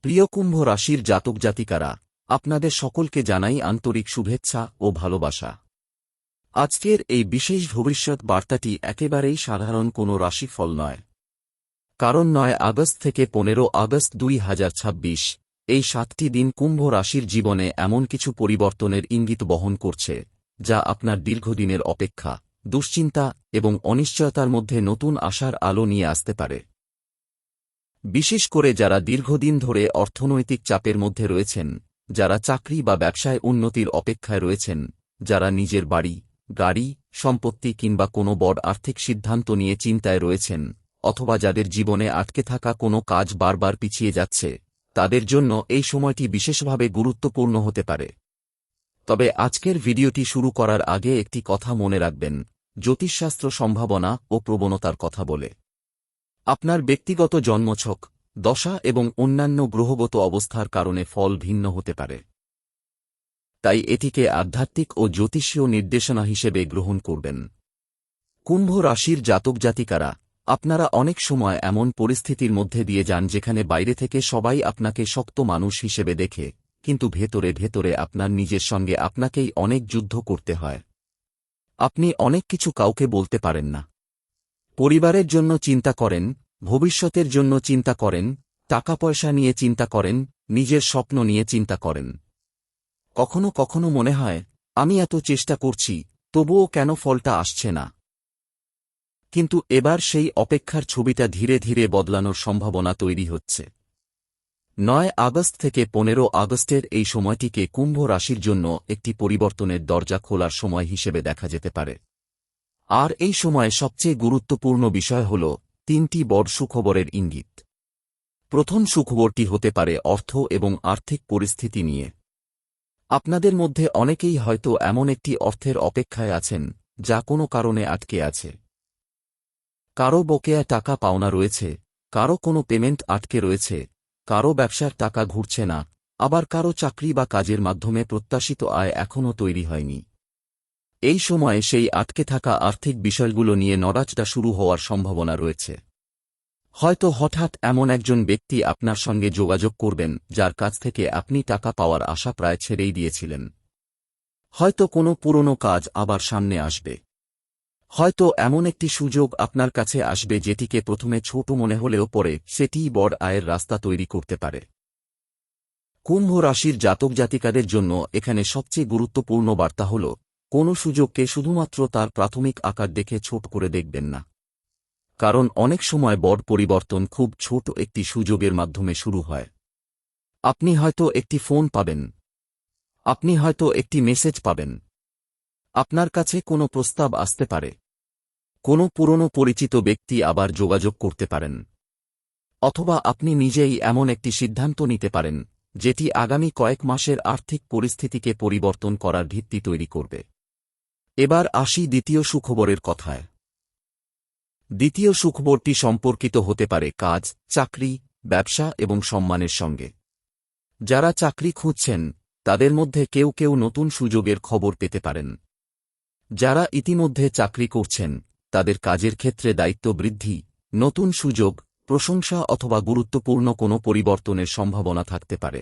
প্রিয় কুম্ভ রাশির জাতক জাতিকারা, আপনাদের সকলকে জানাই আন্তরিক শুভেচ্ছা ও ভালোবাসা। আজকের এই বিশেষ ভবিষ্যৎ বার্তাটি একেবারেই সাধারণ কোনো রাশিফল নয়। কারণ 9 আগস্ট থেকে 15 আগস্ট 2026 এই 7টি দিন কুম্ভ রাশির জীবনে এমন কিছু পরিবর্তনের ইঙ্গিত বহন করছে, যা আপনার দীর্ঘদিনের অপেক্ষা, দুশ্চিন্তা এবং অনিশ্চয়তার মধ্যে নতুন আশার আলো নিয়ে আসতে পারে। বিশেষ করে যারা দীর্ঘদিন ধরে অর্থনৈতিক চাপের মধ্যে রয়েছেন, যারা চাকরি বা ব্যবসায় উন্নতির অপেক্ষায় রয়েছেন, যারা নিজের বাড়ি, গাড়ি, সম্পত্তি কিংবা কোনো বড় আর্থিক সিদ্ধান্ত নিয়ে চিন্তায় রয়েছেন, অথবা যাদের জীবনে আটকে থাকা কোনো কাজ বারবার পিছিয়ে যাচ্ছে, তাদের জন্য এই সময়টি বিশেষভাবে গুরুত্বপূর্ণ হতে পারে। তবে আজকের ভিডিওটি শুরু করার আগে একটি কথা মনে রাখবেন, জ্যোতিষশাস্ত্র সম্ভাবনা ও প্রবণতার কথা বলে। আপনার ব্যক্তিগত জন্মছক, দশা এবং অন্যান্য গ্রহগত অবস্থার কারণে ফল ভিন্ন হতে পারে। তাই এটিকে আধ্যাত্মিক ও জ্যোতিষীয় নির্দেশনা হিসেবে গ্রহণ করবেন। কুম্ভ রাশির জাতক জাতিকারা, আপনারা অনেক সময় এমন পরিস্থিতির মধ্যে দিয়ে যান যেখানে বাইরে থেকে সবাই আপনাকে শক্ত মানুষ হিসেবে দেখে, কিন্তু ভেতরে ভেতরে আপনার নিজের সঙ্গে আপনাকেই অনেক যুদ্ধ করতে হয়। আপনি অনেক কিছু কাউকে বলতে পারেন না। পরিবারের জন্য চিন্তা করেন, ভবিষ্যতের জন্য চিন্তা করেন, টাকা পয়সা নিয়ে চিন্তা করেন, নিজের স্বপ্ন নিয়ে চিন্তা করেন। কখনো কখনো মনে হয়, আমি এত চেষ্টা করছি, তবুও কেন ফলটা আসছে না। কিন্তু এবার সেই অপেক্ষার ছবিটা ধীরে ধীরে বদলানোর সম্ভাবনা তৈরি হচ্ছে। 9 আগস্ট থেকে 15 আগস্টের এই সময়টিকে কুম্ভ রাশির জন্য একটি পরিবর্তনের দরজা খোলার সময় হিসেবে দেখা যেতে পারে। আর এই সময়ে সবচেয়ে গুরুত্বপূর্ণ বিষয় হল 3টি বড় সুখবরের ইঙ্গিত। প্রথম সুখবরটি হতে পারে অর্থ এবং আর্থিক পরিস্থিতি নিয়ে। আপনাদের মধ্যে অনেকেই হয়তো এমন একটি অর্থের অপেক্ষায় আছেন, যা কোনো কারণে আটকে আছে। কারো বকেয়া টাকা পাওনা রয়েছে, কারো কোনো পেমেন্ট আটকে রয়েছে, কারো ব্যবসার টাকা ঘুরছে না, আবার কারো চাকরি বা কাজের মাধ্যমে প্রত্যাশিত আয় এখনও তৈরি হয়নি। এই সময়ে সেই আটকে থাকা আর্থিক বিষয়গুলো নিয়ে নড়াচড়া শুরু হওয়ার সম্ভাবনা রয়েছে। হয়তো হঠাৎ এমন একজন ব্যক্তি আপনার সঙ্গে যোগাযোগ করবেন, যার কাছ থেকে আপনি টাকা পাওয়ার আশা প্রায় ছেড়েই দিয়েছিলেন। হয়তো কোনো পুরনো কাজ আবার সামনে আসবে। হয়তো এমন একটি সুযোগ আপনার কাছে আসবে যেটিকে প্রথমে ছোট মনে হলেও পরে সেটিই বড় আয়ের রাস্তা তৈরি করতে পারে। কুম্ভ রাশির জাতক জাতিকাদের জন্য এখানে সবচেয়ে গুরুত্বপূর্ণ বার্তা হল, কোনো সুযোগকে শুধুমাত্র তার প্রাথমিক আকার দেখে ছোট করে দেখবেন না। কারণ অনেক সময় বড় পরিবর্তন খুব ছোট একটি সুযোগের মাধ্যমে শুরু হয়। আপনি হয়তো একটি ফোন পাবেন, আপনি হয়তো একটি মেসেজ পাবেন, আপনার কাছে কোনো প্রস্তাব আসতে পারে, কোনো পুরনো পরিচিত ব্যক্তি আবার যোগাযোগ করতে পারেন, অথবা আপনি নিজেই এমন একটি সিদ্ধান্ত নিতে পারেন, যেটি আগামী কয়েক মাসের আর্থিক পরিস্থিতিকে পরিবর্তন করার ভিত্তি তৈরি করবে। এবার আসি দ্বিতীয় সুখবরের কথায়। দ্বিতীয় সুখবরটি সম্পর্কিত হতে পারে কাজ, চাকরি, ব্যবসা এবং সম্মানের সঙ্গে। যারা চাকরি খুঁজছেন, তাদের মধ্যে কেউ কেউ নতুন সুযোগের খবর পেতে পারেন। যারা ইতিমধ্যে চাকরি করছেন, তাদের কাজের ক্ষেত্রে দায়িত্ব বৃদ্ধি, নতুন সুযোগ, প্রশংসা অথবা গুরুত্বপূর্ণ কোনো পরিবর্তনের সম্ভাবনা থাকতে পারে।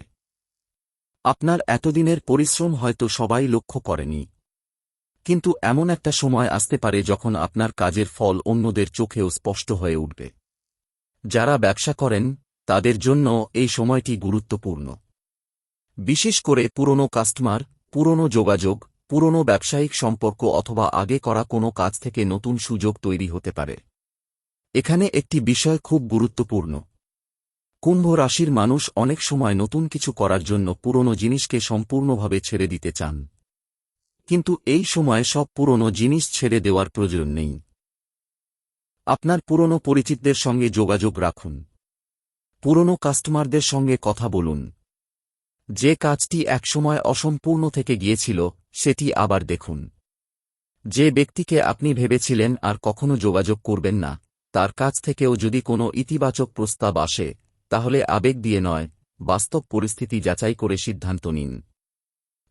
আপনার এতদিনের পরিশ্রম হয়তো সবাই লক্ষ্য করেনি। কিন্তু এমন একটা সময় আসতে পারে যখন আপনার কাজের ফল অন্যদের চোখেও স্পষ্ট হয়ে উঠবে। যারা ব্যবসা করেন, তাদের জন্য এই সময়টি গুরুত্বপূর্ণ। বিশেষ করে পুরনো কাস্টমার, পুরনো যোগাযোগ, পুরনো ব্যবসায়িক সম্পর্ক অথবা আগে করা কোনো কাজ থেকে নতুন সুযোগ তৈরি হতে পারে। এখানে একটি বিষয় খুব গুরুত্বপূর্ণ। কুম্ভ রাশির মানুষ অনেক সময় নতুন কিছু করার জন্য পুরনো জিনিসকে সম্পূর্ণভাবে ছেড়ে দিতে চান। কিন্তু এই সময় সব পুরনো জিনিস ছেড়ে দেওয়ার প্রয়োজন নেই। আপনার পুরনো পরিচিতদের সঙ্গে যোগাযোগ রাখুন। পুরনো কাস্টমারদের সঙ্গে কথা বলুন। যে কাজটি একসময় অসম্পূর্ণ থেকে গিয়েছিল, সেটি আবার দেখুন। যে ব্যক্তিকে আপনি ভেবেছিলেন আর কখনো যোগাযোগ করবেন না, তার কাছ থেকেও যদি কোনো ইতিবাচক প্রস্তাব আসে, তাহলে আবেগ দিয়ে নয়, বাস্তব পরিস্থিতি যাচাই করে সিদ্ধান্ত নিন।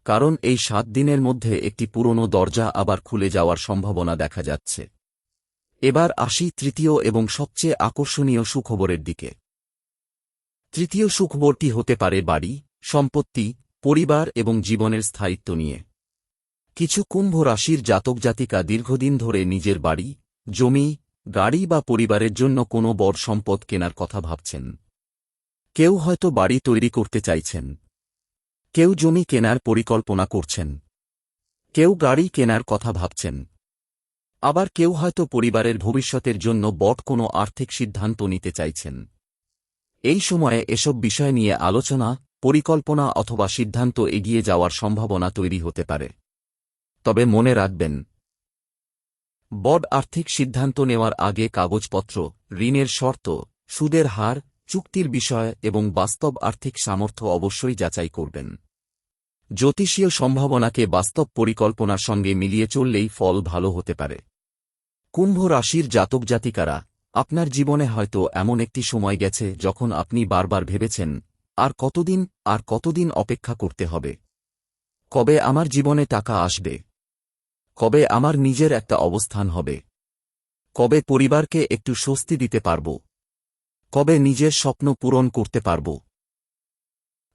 কারণ এই 7 দিনের মধ্যে একটি পুরনো দরজা আবার খুলে যাওয়ার সম্ভাবনা দেখা যাচ্ছে। এবার আসি তৃতীয় এবং সবচেয়ে আকর্ষণীয় সুখবরের দিকে। তৃতীয় সুখবরটি হতে পারে বাড়ি, সম্পত্তি, পরিবার এবং জীবনের স্থায়িত্ব নিয়ে। কিছু কুম্ভ রাশির জাতক জাতিকা দীর্ঘদিন ধরে নিজের বাড়ি, জমি, গাড়ি বা পরিবারের জন্য কোনো বড় সম্পদ কেনার কথা ভাবছেন। কেউ হয়তো বাড়ি তৈরি করতে চাইছেন, কেউ জমি কেনার পরিকল্পনা করছেন, কেউ গাড়ি কেনার কথা ভাবছেন, আবার কেউ হয়তো পরিবারের ভবিষ্যতের জন্য বড় কোনো আর্থিক সিদ্ধান্ত নিতে চাইছেন। এই সময়ে এসব বিষয় নিয়ে আলোচনা, পরিকল্পনা অথবা সিদ্ধান্ত এগিয়ে যাওয়ার সম্ভাবনা তৈরি হতে পারে। তবে মনে রাখবেন, বড় আর্থিক সিদ্ধান্ত নেওয়ার আগে কাগজপত্র, ঋণের শর্ত, সুদের হার, চুক্তির বিষয় এবং বাস্তব আর্থিক সামর্থ্য অবশ্যই যাচাই করবেন। জ্যোতিষীয় সম্ভাবনাকে বাস্তব পরিকল্পনার সঙ্গে মিলিয়ে চললেই ফল ভালো হতে পারে। কুম্ভ রাশির জাতক জাতিকারা, আপনার জীবনে হয়তো এমন একটি সময় গেছে যখন আপনি বারবার ভেবেছেন, আর কতদিন অপেক্ষা করতে হবে? কবে আমার জীবনে টাকা আসবে? কবে আমার নিজের একটা অবস্থান হবে? কবে পরিবারকে একটু স্বস্তি দিতে পারব? কবে নিজের স্বপ্ন পূরণ করতে পারব?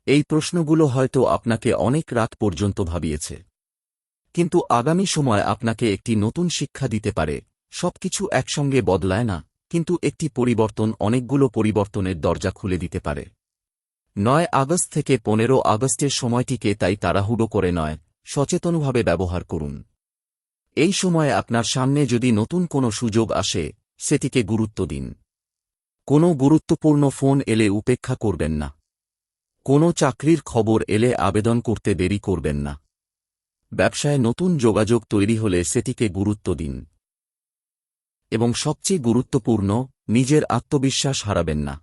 এই প্রশ্নগুলো হয়তো আপনাকে অনেক রাত পর্যন্ত ভাবিয়েছে। কিন্তু আগামী সময় আপনাকে একটি নতুন শিক্ষা দিতে পারে। সবকিছু একসঙ্গে বদলায় না, কিন্তু একটি পরিবর্তন অনেকগুলো পরিবর্তনের দরজা খুলে দিতে পারে। ৯ আগস্ট থেকে ১৫ আগস্টের সময়টিকে তাই তাড়াহুড়ো করে নয়, সচেতনভাবে ব্যবহার করুন। এই সময়ে আপনার সামনে যদি নতুন কোনো সুযোগ আসে, সেটিকে গুরুত্ব দিন। কোনো গুরুত্বপূর্ণ ফোন এলে উপেক্ষা করবেন না। কোনো চাকরির খবর এলে আবেদন করতে দেরি করবেন না। ব্যবসায় নতুন যোগাযোগ তৈরি হলে সেটিকে গুরুত্ব দিন। এবং সবচেয়ে গুরুত্বপূর্ণ, নিজের আত্মবিশ্বাস হারাবেন না।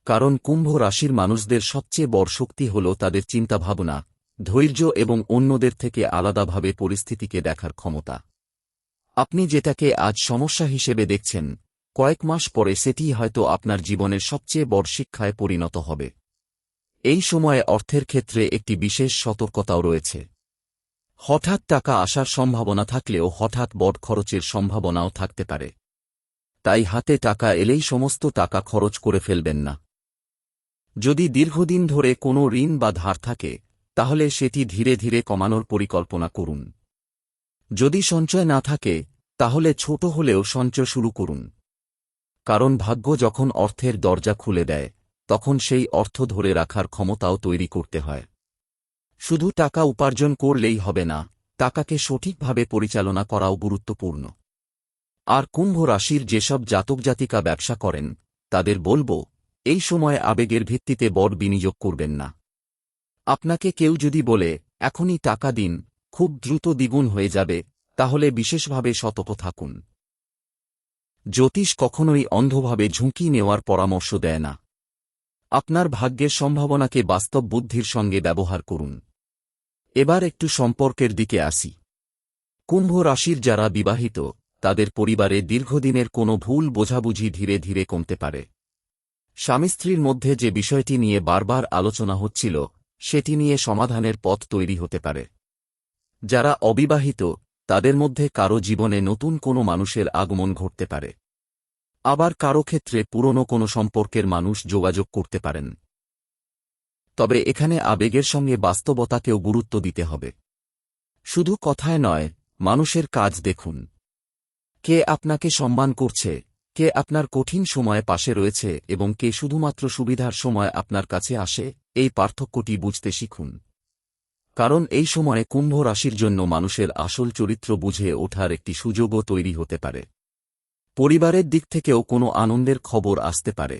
কারণ কুম্ভ রাশির মানুষদের সবচেয়ে বড় শক্তি হল তাদের চিন্তাভাবনা, ধৈর্য এবং অন্যদের থেকে আলাদাভাবে পরিস্থিতিকে দেখার ক্ষমতা। আপনি যেটাকে আজ সমস্যা হিসেবে দেখছেন, কয়েক মাস পরে সেটিই হয়তো আপনার জীবনের সবচেয়ে বড় শিক্ষায় পরিণত হবে। এই সময়ে অর্থের ক্ষেত্রে একটি বিশেষ সতর্কতাও রয়েছে। হঠাৎ টাকা আসার সম্ভাবনা থাকলেও হঠাৎ বড় খরচের সম্ভাবনাও থাকতে পারে। তাই হাতে টাকা এলেই সমস্ত টাকা খরচ করে ফেলবেন না। যদি দীর্ঘদিন ধরে কোনো ঋণ বা ধার থাকে, তাহলে সেটি ধীরে ধীরে কমানোর পরিকল্পনা করুন। যদি সঞ্চয় না থাকে, তাহলে ছোট হলেও সঞ্চয় শুরু করুন। কারণ ভাগ্য যখন অর্থের দরজা খুলে দেয়, তখন সেই অর্থ ধরে রাখার ক্ষমতাও তৈরি করতে হয়। শুধু টাকা উপার্জন করলেই হবে না, টাকাকে সঠিকভাবে পরিচালনা করাও গুরুত্বপূর্ণ। আর কুম্ভ রাশির যেসব জাতক জাতিকা ব্যবসা করেন, তাদের বলব, এই সময়ে আবেগের ভিত্তিতে বড় বিনিয়োগ করবেন না। আপনাকে কেউ যদি বলে, এখনই টাকা দিন, খুব দ্রুত দ্বিগুণ হয়ে যাবে, তাহলে বিশেষভাবে সতর্ক থাকুন। জ্যোতিষ কখনোই অন্ধভাবে ঝুঁকি নেওয়ার পরামর্শ দেয় না। আপনার ভাগ্যের সম্ভাবনাকে বাস্তব বুদ্ধির সঙ্গে ব্যবহার করুন। এবার একটু সম্পর্কের দিকে আসি। কুম্ভ রাশির যারা বিবাহিত, তাদের পরিবারে দীর্ঘদিনের কোনো ভুল বোঝাবুঝি ধীরে ধীরে কমতে পারে। স্বামী স্ত্রীর মধ্যে যে বিষয়টি নিয়ে বারবার আলোচনা হচ্ছিল, সেটি নিয়ে সমাধানের পথ তৈরি হতে পারে। যারা অবিবাহিত, তাদের মধ্যে কারো জীবনে নতুন কোনো মানুষের আগমন ঘটতে পারে। আবার কারো ক্ষেত্রে পুরনো কোনো সম্পর্কের মানুষ যোগাযোগ করতে পারেন। তবে এখানে আবেগের সঙ্গে বাস্তবতাকেও গুরুত্ব দিতে হবে। শুধু কথায় নয়, মানুষের কাজ দেখুন। কে আপনাকে সম্মান করছে, কে আপনার কঠিন সময়ে পাশে রয়েছে এবং কে শুধুমাত্র সুবিধার সময় আপনার কাছে আসে, এই পার্থক্যটি বুঝতে শিখুন। কারণ এই সময়ে কুম্ভ রাশির জন্য মানুষের আসল চরিত্র বুঝে ওঠার একটি সুযোগও তৈরি হতে পারে। পরিবারের দিক থেকেও কোনো আনন্দের খবর আসতে পারে।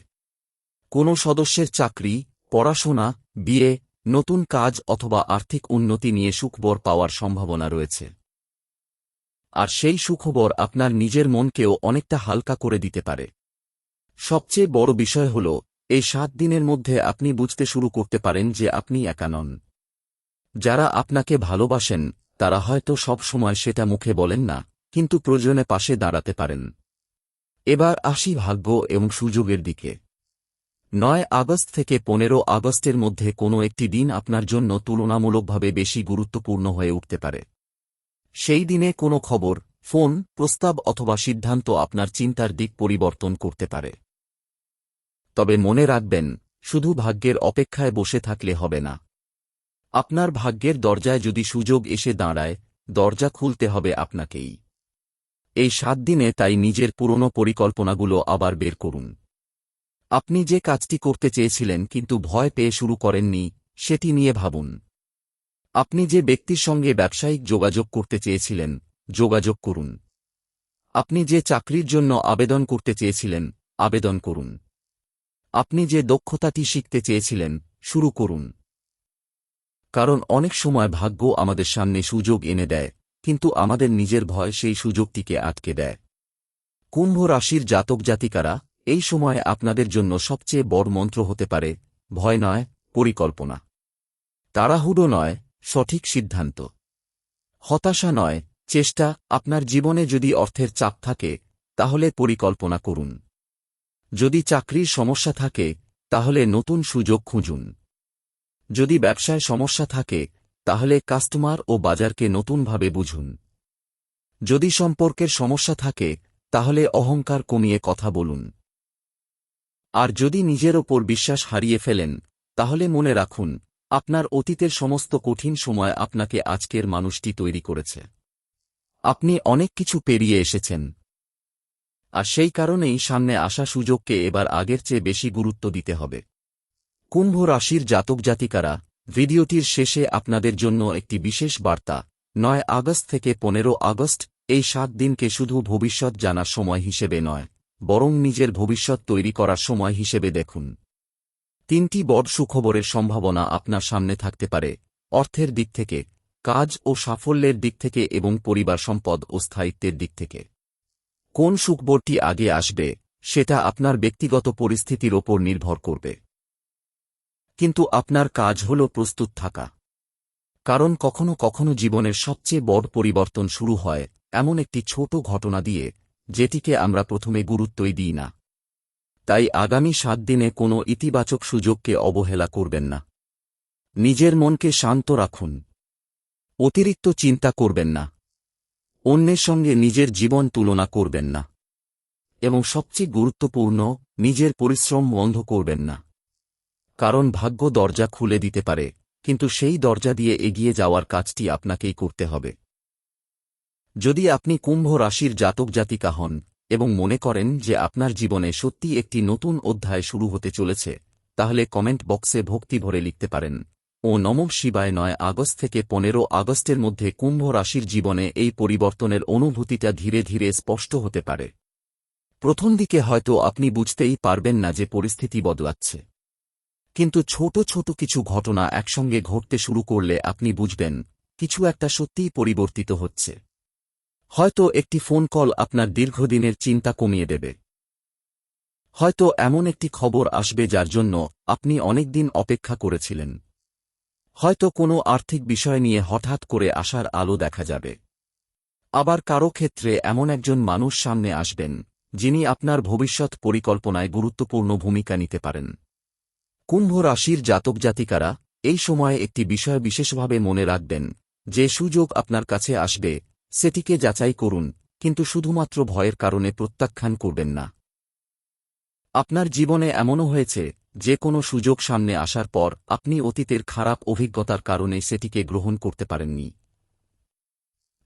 কোনো সদস্যের চাকরি, পড়াশোনা, বিয়ে, নতুন কাজ অথবা আর্থিক উন্নতি নিয়ে সুখবর পাওয়ার সম্ভাবনা রয়েছে। আর সেই সুখবর আপনার নিজের মনকেও অনেকটা হালকা করে দিতে পারে। সবচেয়ে বড় বিষয় হল, এই 7 দিনের মধ্যে আপনি বুঝতে শুরু করতে পারেন যে আপনি একা নন। যারা আপনাকে ভালোবাসেন, তারা হয়তো সব সময় সেটা মুখে বলেন না, কিন্তু প্রয়োজনে পাশে দাঁড়াতে পারেন। এবার আসি ভাগ্য এবং সুযোগের দিকে। ৯ আগস্ট থেকে ১৫ আগস্টের মধ্যে কোনো একটি দিন আপনার জন্য তুলনামূলকভাবে বেশি গুরুত্বপূর্ণ হয়ে উঠতে পারে। সেই দিনে কোনো খবর, ফোন, প্রস্তাব অথবা সিদ্ধান্ত আপনার চিন্তার দিক পরিবর্তন করতে পারে। তবে মনে রাখবেন, শুধু ভাগ্যের অপেক্ষায় বসে থাকলে হবে না। আপনার ভাগ্যের দরজায় যদি সুযোগ এসে দাঁড়ায়, দরজা খুলতে হবে আপনাকেই। এই 7 দিনে তাই নিজের পুরনো পরিকল্পনাগুলো আবার বের করুন। আপনি যে কাজটি করতে চেয়েছিলেন কিন্তু ভয় পেয়ে শুরু করেননি, সেটি নিয়ে ভাবুন। আপনি যে ব্যক্তির সঙ্গে ব্যবসায়িক যোগাযোগ করতে চেয়েছিলেন, যোগাযোগ করুন। আপনি যে চাকরির জন্য আবেদন করতে চেয়েছিলেন, আবেদন করুন। আপনি যে দক্ষতাটি শিখতে চেয়েছিলেন, শুরু করুন। কারণ অনেক সময় ভাগ্য আমাদের সামনে সুযোগ এনে দেয়, কিন্তু আমাদের নিজের ভয় সেই সুযোগটিকে আটকে দেয়। কুম্ভ রাশির জাতক জাতিকারা, এই সময় আপনাদের জন্য সবচেয়ে বড় মন্ত্র হতে পারে ভয় নয়, পরিকল্পনা। তাড়াহুড়ো নয়, সঠিক সিদ্ধান্ত। হতাশা নয়, চেষ্টা। আপনার জীবনে যদি অর্থের চাপ থাকে, তাহলে পরিকল্পনা করুন। যদি চাকরির সমস্যা থাকে, তাহলে নতুন সুযোগ খুঁজুন। যদি ব্যবসায় সমস্যা থাকে, তাহলে কাস্টমার ও বাজারকে নতুনভাবে বুঝুন। যদি সম্পর্কের সমস্যা থাকে, তাহলে অহংকার কমিয়ে কথা বলুন। আর যদি নিজের ওপর বিশ্বাস হারিয়ে ফেলেন, তাহলে মনে রাখুন, আপনার অতীতের সমস্ত কঠিন সময় আপনাকে আজকের মানুষটি তৈরি করেছে। আপনি অনেক কিছু পেরিয়ে এসেছেন। আর সেই কারণেই সামনে আসা সুযোগকে এবার আগের চেয়ে বেশি গুরুত্ব দিতে হবে। কুম্ভ রাশির জাতক জাতিকারা, ভিডিওটির শেষে আপনাদের জন্য একটি বিশেষ বার্তা। 9 আগস্ট থেকে 15 আগস্ট, এই 7 দিনকে শুধু ভবিষ্যৎ জানার সময় হিসেবে নয়, বরং নিজের ভবিষ্যৎ তৈরি করার সময় হিসেবে দেখুন। 3টি বড় সুখবরের সম্ভাবনা আপনার সামনে থাকতে পারে, অর্থের দিক থেকে, কাজ ও সাফল্যের দিক থেকে এবং পরিবার সম্পদ ও স্থায়িত্বের দিক থেকে। কোন সুখবরটি আগে আসবে, সেটা আপনার ব্যক্তিগত পরিস্থিতির ওপর নির্ভর করবে। কিন্তু আপনার কাজ হল প্রস্তুত থাকা। কারণ কখনো কখনো জীবনের সবচেয়ে বড় পরিবর্তন শুরু হয় এমন একটি ছোট ঘটনা দিয়ে, যেটিকে আমরা প্রথমে গুরুত্বই দিই না। তাই আগামী 7 দিনে কোনো ইতিবাচক সুযোগকে অবহেলা করবেন না। নিজের মনকে শান্ত রাখুন। অতিরিক্ত চিন্তা করবেন না। অন্যের সঙ্গে নিজের জীবন তুলনা করবেন না। এবং সবচেয়ে গুরুত্বপূর্ণ, নিজের পরিশ্রম বন্ধ করবেন না। কারণ ভাগ্য দরজা খুলে দিতে পারে, কিন্তু সেই দরজা দিয়ে এগিয়ে যাওয়ার কাজটি আপনাকেই করতে হবে। যদি আপনি কুম্ভ রাশির জাতক জাতিকা হন এবং মনে করেন যে আপনার জীবনে সত্যি একটি নতুন অধ্যায় শুরু হতে চলেছে, তাহলে কমেন্ট বক্সে ভক্তি ভরে লিখতে পারেন, ও নমঃ শিবায়। 9 আগস্ট থেকে 15 আগস্টের মধ্যে কুম্ভ রাশির জীবনে এই পরিবর্তনের অনুভূতিটা ধীরে ধীরে স্পষ্ট হতে পারে। প্রথম দিকে হয়তো আপনি বুঝতেই পারবেন না যে পরিস্থিতি বদলাচ্ছে। কিন্তু ছোট ছোট কিছু ঘটনা একসঙ্গে ঘটতে শুরু করলে আপনি বুঝবেন, কিছু একটা সত্যিই পরিবর্তিত হচ্ছে। হয়তো একটি ফোন কল আপনার দীর্ঘদিনের চিন্তা কমিয়ে দেবে। হয়তো এমন একটি খবর আসবে যার জন্য আপনি অনেকদিন অপেক্ষা করেছিলেন। হয়তো কোনো আর্থিক বিষয় নিয়ে হঠাৎ করে আসার আলো দেখা যাবে। আবার কারো ক্ষেত্রে এমন একজন মানুষ সামনে আসবেন, যিনি আপনার ভবিষ্যৎ পরিকল্পনায় গুরুত্বপূর্ণ ভূমিকা নিতে পারেন। কুম্ভ রাশির জাতক জাতিকারা, এই সময়ে একটি বিষয় বিশেষভাবে মনে রাখবেন, যে সুযোগ আপনার কাছে আসবে, সেটিকে যাচাই করুন, কিন্তু শুধুমাত্র ভয়ের কারণে প্রত্যাখ্যান করবেন না। আপনার জীবনে এমনও হয়েছে, যে কোনো সুযোগ সামনে আসার পর আপনি অতীতের খারাপ অভিজ্ঞতার কারণে সেটিকে গ্রহণ করতে পারেননি।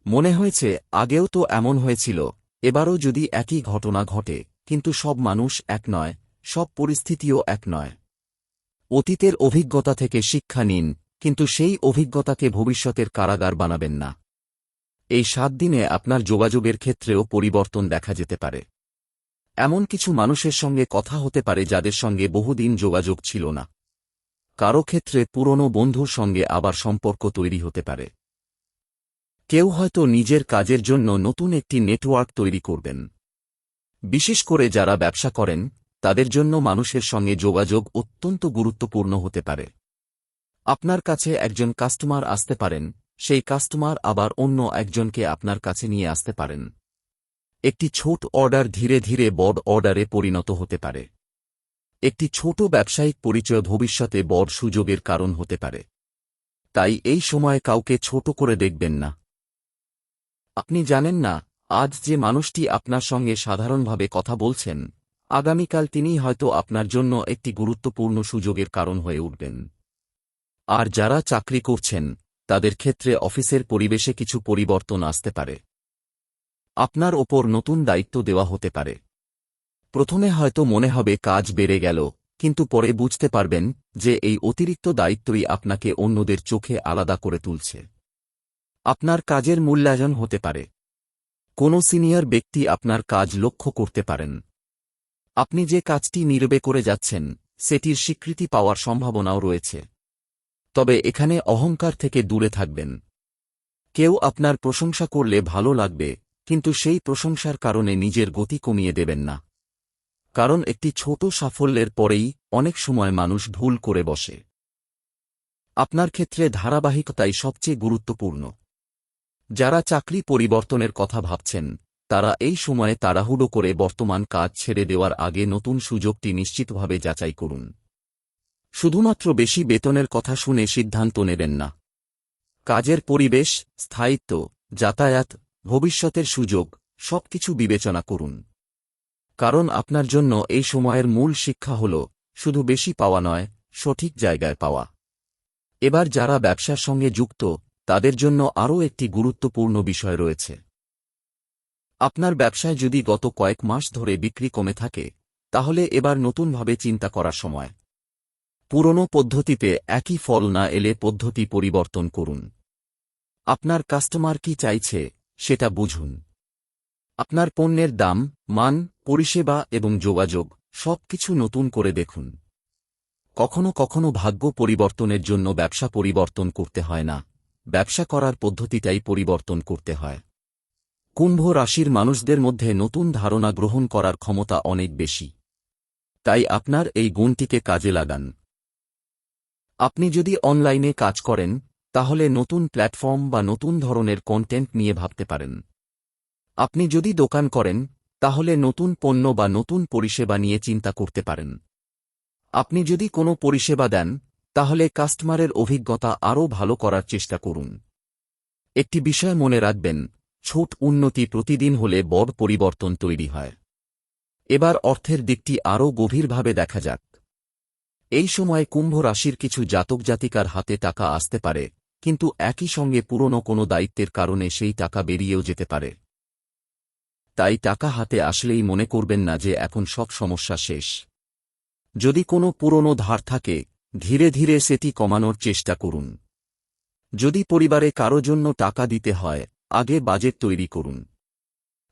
মনে হয়েছে আগেও তো এমন হয়েছিল, এবারও যদি একই ঘটনা ঘটে। কিন্তু সব মানুষ এক নয়, সব পরিস্থিতিও এক নয়। অতীতের অভিজ্ঞতা থেকে শিক্ষা নিন, কিন্তু সেই অভিজ্ঞতাকে ভবিষ্যতের কারাগার বানাবেন না। এই 7 দিনে আপনার যোগাযোগের ক্ষেত্রেও পরিবর্তন দেখা যেতে পারে। এমন কিছু মানুষের সঙ্গে কথা হতে পারে যাদের সঙ্গে বহুদিন যোগাযোগ ছিল না। কারো ক্ষেত্রে পুরনো বন্ধুর সঙ্গে আবার সম্পর্ক তৈরি হতে পারে। কেউ হয়তো নিজের কাজের জন্য নতুন একটি নেটওয়ার্ক তৈরি করবেন। বিশেষ করে যারা ব্যবসা করেন, তাদের জন্য মানুষের সঙ্গে যোগাযোগ অত্যন্ত গুরুত্বপূর্ণ হতে পারে। আপনার কাছে একজন কাস্টমার আসতে পারেন, সেই কাস্টমার আবার অন্য একজনকে আপনার কাছে নিয়ে আসতে পারেন। একটি ছোট অর্ডার ধীরে ধীরে বড় অর্ডারে পরিণত হতে পারে। একটি ছোট ব্যবসায়িক পরিচয় ভবিষ্যতে বড় সুযোগের কারণ হতে পারে। তাই এই সময়ে কাউকে ছোট করে দেখবেন না। আপনি জানেন না, আজ যে মানুষটি আপনার সঙ্গে সাধারণভাবে কথা বলছেন, আগামীকাল তিনিই হয়তো আপনার জন্য একটি গুরুত্বপূর্ণ সুযোগের কারণ হয়ে উঠবেন। আর যারা চাকরি করছেন তাদের ক্ষেত্রে অফিসের পরিবেশে কিছু পরিবর্তন আসতে পারে। আপনার ওপর নতুন দায়িত্ব দেওয়া হতে পারে। প্রথমে হয়তো মনে হবে কাজ বেড়ে গেল, কিন্তু পরে বুঝতে পারবেন যে এই অতিরিক্ত দায়িত্বই আপনাকে অন্যদের চোখে আলাদা করে তুলছে। আপনার কাজের মূল্যায়ন হতে পারে। কোনো সিনিয়র ব্যক্তি আপনার কাজ লক্ষ্য করতে পারেন। আপনি যে কাজটি নীরবে করে যাচ্ছেন সেটির স্বীকৃতি পাওয়ার সম্ভাবনাও রয়েছে। তবে এখানে অহংকার থেকে দূরে থাকবেন। কেউ আপনার প্রশংসা করলে ভালো লাগবে, কিন্তু সেই প্রশংসার কারণে নিজের গতি কমিয়ে দেবেন না। কারণ একটি ছোট সাফল্যের পরেই অনেক সময় মানুষ ভুল করে বসে। আপনার ক্ষেত্রে ধারাবাহিকতাই সবচেয়ে গুরুত্বপূর্ণ। যারা চাকরি পরিবর্তনের কথা ভাবছেন তারা এই সময়ে তাড়াহুড়ো করে বর্তমান কাজ ছেড়ে দেওয়ার আগে নতুন সুযোগটি নিশ্চিতভাবে যাচাই করুন। শুধুমাত্র বেশি বেতনের কথা শুনে সিদ্ধান্ত নেবেন না। কাজের পরিবেশ, স্থায়িত্ব, যাতায়াত, ভবিষ্যতের সুযোগ সবকিছু বিবেচনা করুন। কারণ আপনার জন্য এই সময়ের মূল শিক্ষা হল শুধু বেশি পাওয়া নয়, সঠিক জায়গায় পাওয়া। এবার যারা ব্যবসার সঙ্গে যুক্ত তাদের জন্য আরও একটি গুরুত্বপূর্ণ বিষয় রয়েছে। আপনার ব্যবসায় যদি গত কয়েক মাস ধরে বিক্রি কমে থাকে তাহলে এবার নতুনভাবে চিন্তা করার সময়। পুরনো পদ্ধতিতে একই ফল না এলে পদ্ধতি পরিবর্তন করুন। আপনার কাস্টমার কি চাইছে সেটা বুঝুন। আপনার পণ্যের দাম, মান, পরিষেবা এবং যোগাযোগ সবকিছু নতুন করে দেখুন। কখনো কখনো ভাগ্য পরিবর্তনের জন্য ব্যবসা পরিবর্তন করতে হয় না, ব্যবসা করার পদ্ধতিটাই পরিবর্তন করতে হয়। কুম্ভ রাশির মানুষদের মধ্যে নতুন ধারণা গ্রহণ করার ক্ষমতা অনেক বেশি। তাই আপনার এই গুণটিকে কাজে লাগান। আপনি যদি অনলাইনে কাজ করেন তাহলে নতুন প্ল্যাটফর্ম বা নতুন ধরনের কন্টেন্ট নিয়ে ভাবতে পারেন। আপনি যদি দোকান করেন তাহলে নতুন পণ্য বা নতুন পরিষেবা নিয়ে চিন্তা করতে পারেন। আপনি যদি কোনো পরিষেবা দেন তাহলে কাস্টমারের অভিজ্ঞতা আরও ভালো করার চেষ্টা করুন। একটি বিষয় মনে রাখবেন, ছোট উন্নতি প্রতিদিন হলে বড় পরিবর্তন তৈরি হয়। এবার অর্থের দিকটি আরও গভীরভাবে দেখা যাক। এই সময় কুম্ভ রাশির কিছু জাতক জাতিকার হাতে টাকা আসতে পারে, কিন্তু একই সঙ্গে পুরনো কোনো দায়িত্বের কারণে সেই টাকা বেরিয়েও যেতে পারে। তাই টাকা হাতে আসলেই মনে করবেন না যে এখন সব সমস্যা শেষ। যদি কোনো পুরনো ধার থাকে ধীরে ধীরে সেটি কমানোর চেষ্টা করুন। যদি পরিবারে কারো জন্য টাকা দিতে হয় আগে বাজেট তৈরি করুন।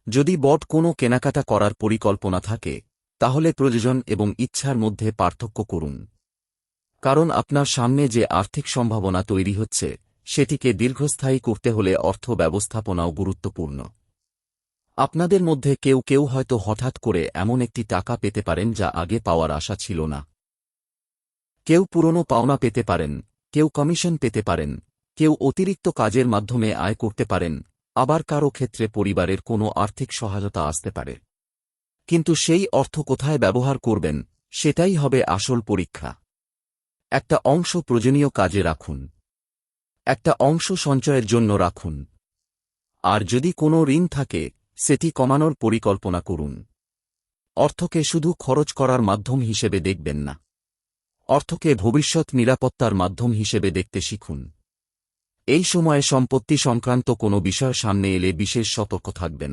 যদি বড় কোনো কেনাকাটা করার পরিকল্পনা থাকে তাহলে প্রয়োজন এবং ইচ্ছার মধ্যে পার্থক্য করুন। কারণ আপনার সামনে যে আর্থিক সম্ভাবনা তৈরি হচ্ছে সেটিকে দীর্ঘস্থায়ী করতে হলে অর্থ ব্যবস্থাপনাও গুরুত্বপূর্ণ। আপনাদের মধ্যে কেউ কেউ হয়তো হঠাৎ করে এমন একটি টাকা পেতে পারেন যা আগে পাওয়ার আশা ছিল না। কেউ পুরনো পাওনা পেতে পারেন, কেউ কমিশন পেতে পারেন, কেউ অতিরিক্ত কাজের মাধ্যমে আয় করতে পারেন, আবার কারো ক্ষেত্রে পরিবারের কোনো আর্থিক সহায়তা আসতে পারে। কিন্তু সেই অর্থ কোথায় ব্যবহার করবেন সেটাই হবে আসল পরীক্ষা। একটা অংশ প্রয়োজনীয় কাজে রাখুন, একটা অংশ সঞ্চয়ের জন্য রাখুন। আর যদি কোনো ঋণ থাকে সেটি কমানোর পরিকল্পনা করুন। অর্থকে শুধু খরচ করার মাধ্যম হিসেবে দেখবেন না, অর্থকে ভবিষ্যৎ নিরাপত্তার মাধ্যম হিসেবে দেখতে শিখুন। এই সময়ে সম্পত্তি সংক্রান্ত কোনো বিষয় সামনে এলে বিশেষ সতর্ক থাকবেন।